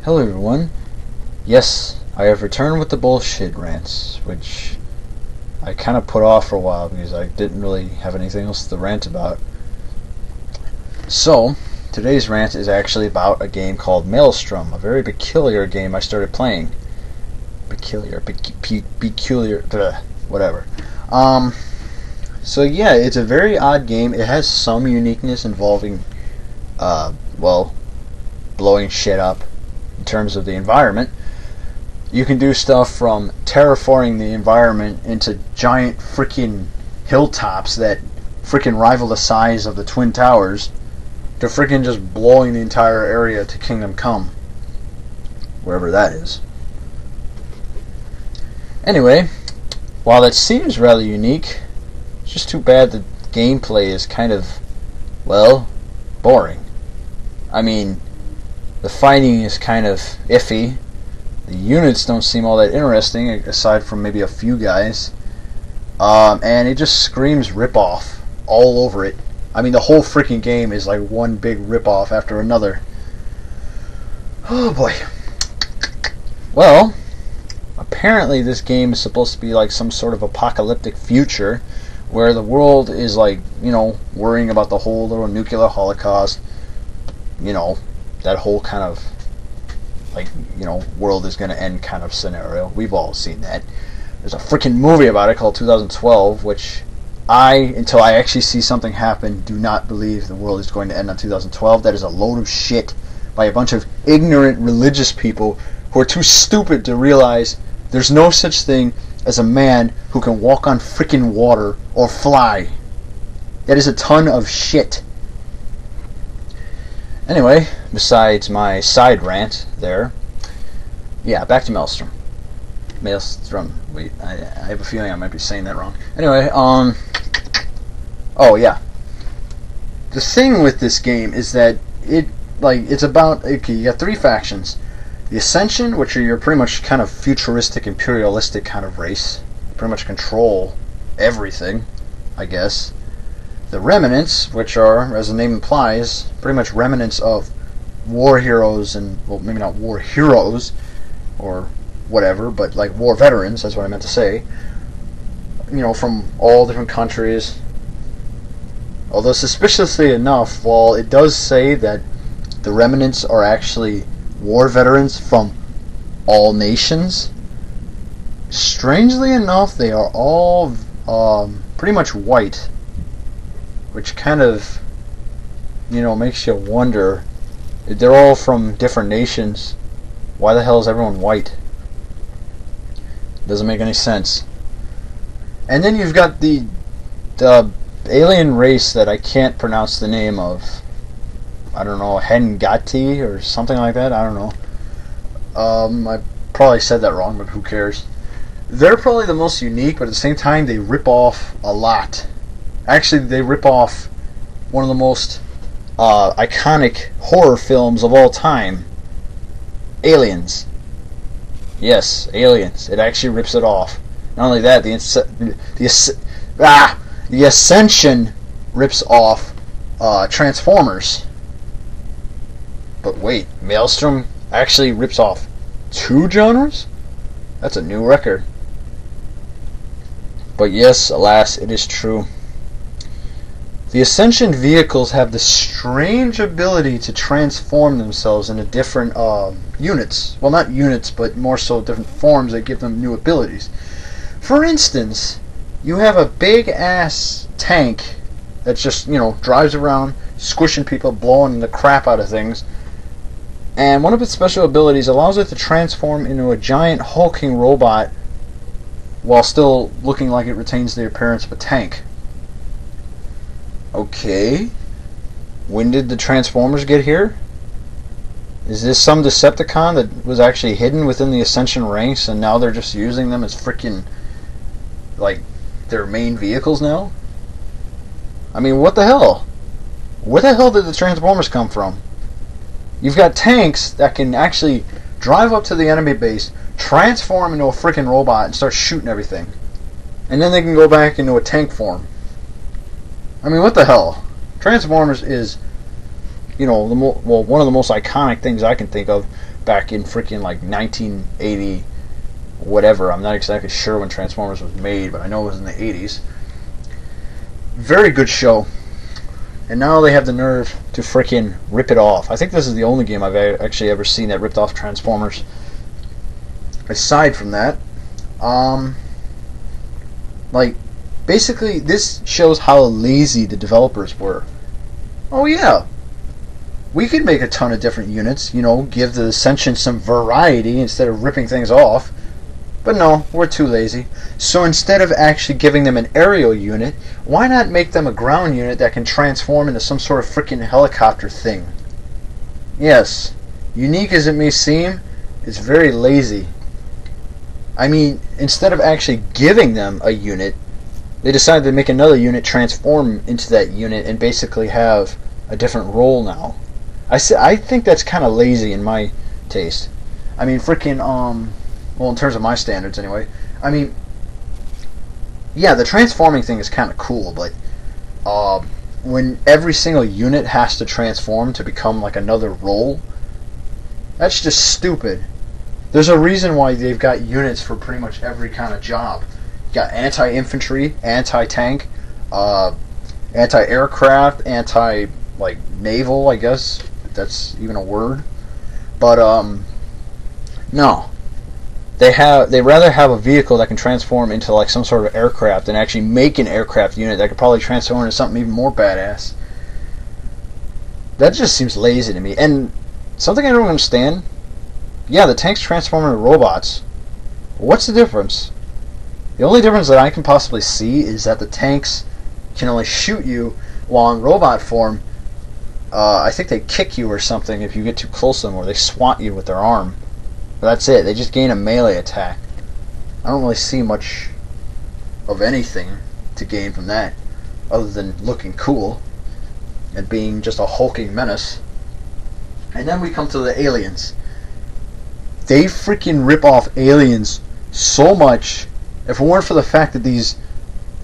Hello everyone. Yes, I have returned with the bullshit rants, which I kind of put off for a while because I didn't really have anything else to rant about. So, today's rant is actually about a game called Maelstrom, a very peculiar game I started playing. Peculiar, whatever. So yeah, it's a very odd game. It has some uniqueness involving, blowing shit up in terms of the environment. You can do stuff from terraforming the environment into giant freaking hilltops that freaking rival the size of the Twin Towers to freaking just blowing the entire area to Kingdom Come, wherever that is. Anyway, while that seems rather unique, it's just too bad the gameplay is kind of, boring. I mean, the fighting is kind of iffy. The units don't seem all that interesting, aside from maybe a few guys. And it just screams rip-off all over it. I mean, the whole freaking game is like one big rip-off after another. Oh boy. Well, apparently this game is supposed to be like some sort of apocalyptic future where the world is like, worrying about the whole little nuclear holocaust. That whole kind of world is going to end kind of scenario. We've all seen that. There's a freaking movie about it called 2012, which until I actually see something happen, do not believe the world is going to end on 2012. That is a load of shit by a bunch of ignorant religious people who are too stupid to realize there's no such thing as a man who can walk on freaking water or fly. That is a ton of shit. Anyway, besides my side rant there, yeah, back to Maelstrom. Wait, I have a feeling I might be saying that wrong. Anyway, oh yeah. The thing with this game is that it's about, okay, you got three factions. The Ascension, which are your pretty much kind of futuristic, imperialistic kind of race. Pretty much control everything, I guess. The Remnants, which are, as the name implies, pretty much remnants of war heroes and, well, maybe not war heroes, or whatever, but like war veterans, that's what I meant to say. From all different countries. Although suspiciously enough, while it does say that the Remnants are actually war veterans from all nations, strangely enough, they are all pretty much white. Which kind of, makes you wonder, if they're all from different nations, why the hell is everyone white? Doesn't make any sense. And then you've got the alien race that I can't pronounce the name of. I don't know, Hengati or something like that, I don't know. I probably said that wrong, but who cares? They're probably the most unique, but at the same time they rip off a lot. Actually, they rip off one of the most iconic horror films of all time. Aliens. Yes, Aliens. It actually rips it off. Not only that, the Ascension rips off Transformers. But wait, Maelstrom actually rips off two genres? That's a new record. But yes, alas, it is true. The Ascension vehicles have the strange ability to transform themselves into different units. Well, not units, but more so different forms that give them new abilities. For instance, you have a big-ass tank that just, drives around, squishing people, blowing the crap out of things. And one of its special abilities allows it to transform into a giant hulking robot while still looking like it retains the appearance of a tank. Okay, when did the Transformers get here? Is this some Decepticon that was actually hidden within the Ascension ranks and now they're just using them as freaking, like, their main vehicles now? I mean, what the hell? Where the hell did the Transformers come from? You've got tanks that can actually drive up to the enemy base, transform into a freaking robot and start shooting everything. And then they can go back into a tank form. I mean, what the hell? Transformers is well, one of the most iconic things I can think of back in freaking like 1980, whatever. I'm not exactly sure when Transformers was made, but I know it was in the 80s. Very good show. And now they have the nerve to freaking rip it off. I think this is the only game I've actually ever seen that ripped off Transformers. Aside from that, like, basically this shows how lazy the developers were. Oh yeah, we could make a ton of different units, give the Ascension some variety instead of ripping things off. But no, we're too lazy. So instead of actually giving them an aerial unit, why not make them a ground unit that can transform into some sort of freaking helicopter thing? Yes, unique as it may seem, it's very lazy. I mean, instead of actually giving them a unit, they decided to make another unit transform into that unit and basically have a different role now. I think that's kind of lazy in my taste. I mean, freaking, well, in terms of my standards anyway. I mean, yeah, the transforming thing is kind of cool, but when every single unit has to transform to become like another role, that's just stupid. There's a reason why they've got units for pretty much every kind of job. You got anti-infantry, anti-tank, anti-aircraft, naval, I guess, if that's even a word. But no. They rather have a vehicle that can transform into like some sort of aircraft than actually make an aircraft unit that could probably transform into something even more badass. That just seems lazy to me. And something I don't understand. Yeah, the tanks transform into robots. What's the difference? The only difference that I can possibly see is that the tanks can only shoot you, while in robot form, I think they kick you or something if you get too close to them, or they swat you with their arm. But that's it. They just gain a melee attack. I don't really see much of anything to gain from that, other than looking cool and being just a hulking menace. And then we come to the aliens. They freaking rip off aliens so much. If it weren't for the fact that these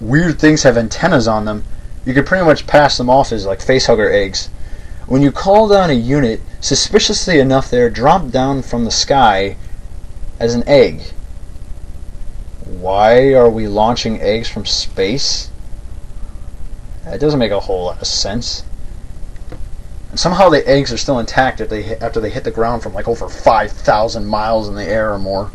weird things have antennas on them, you could pretty much pass them off as like facehugger eggs. When you call down a unit, suspiciously enough they're dropped down from the sky as an egg. Why are we launching eggs from space? That doesn't make a whole lot of sense. And somehow the eggs are still intact after they hit the ground from like over 5,000 miles in the air or more.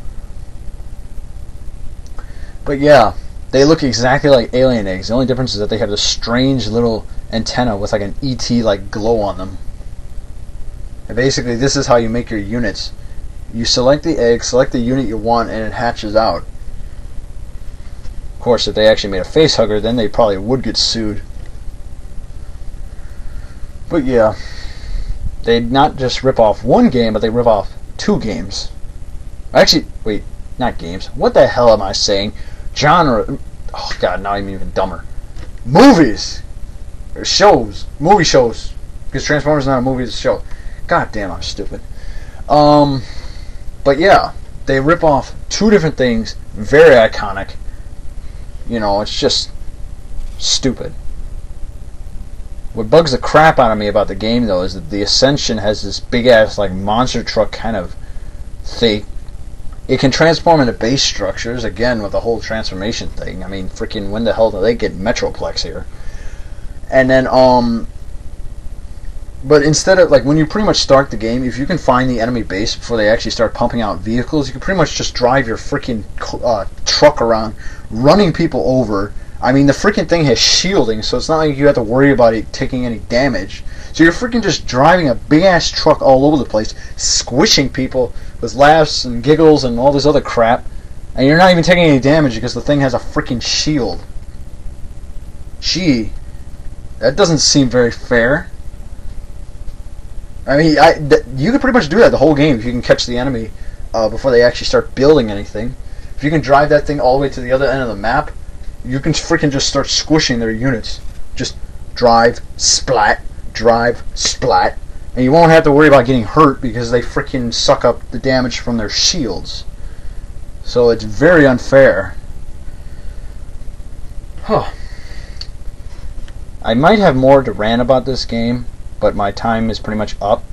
But yeah, they look exactly like alien eggs. The only difference is that they have this strange little antenna with like an ET like glow on them. And basically this is how you make your units. You select the egg, select the unit you want, and it hatches out. Of course, if they actually made a facehugger, then they probably would get sued. But yeah, they not just rip off one game, but they rip off 2 games. Actually, wait, not games. What the hell am I saying? Genre. Oh god, now I'm even dumber. Movies! Or shows. Movie shows. Because Transformers is not a movie, it's a show. God damn, I'm stupid. But yeah, they rip off 2 different things. Very iconic. It's just stupid. What bugs the crap out of me about the game, though, is that the Ascension has this big-ass, like, monster truck kind of thing. It can transform into base structures, again, with the whole transformation thing. I mean, freaking, when the hell do they get Metroplex here? And then, but instead of, like, when you pretty much start the game, if you can find the enemy base before they actually start pumping out vehicles, you can pretty much just drive your freaking truck around, running people over. I mean, the freaking thing has shielding, so it's not like you have to worry about it taking any damage. So you're freaking just driving a big-ass truck all over the place, squishing people with laughs and giggles and all this other crap, and you're not even taking any damage because the thing has a freaking shield. Gee, that doesn't seem very fair. I mean, you can pretty much do that the whole game if you can catch the enemy before they actually start building anything. If you can drive that thing all the way to the other end of the map, you can freaking just start squishing their units. Just drive, splat, and you won't have to worry about getting hurt because they freaking suck up the damage from their shields. So it's very unfair. Huh. I might have more to rant about this game, but my time is pretty much up.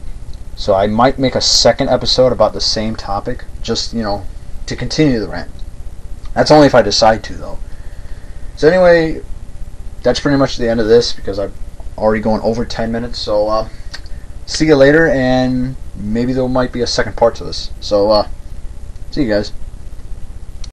So I might make a second episode about the same topic, just, to continue the rant. That's only if I decide to, though. So anyway, that's pretty much the end of this, because I'm already going over 10 minutes. So see you later, and maybe there might be a second part to this. So see you guys.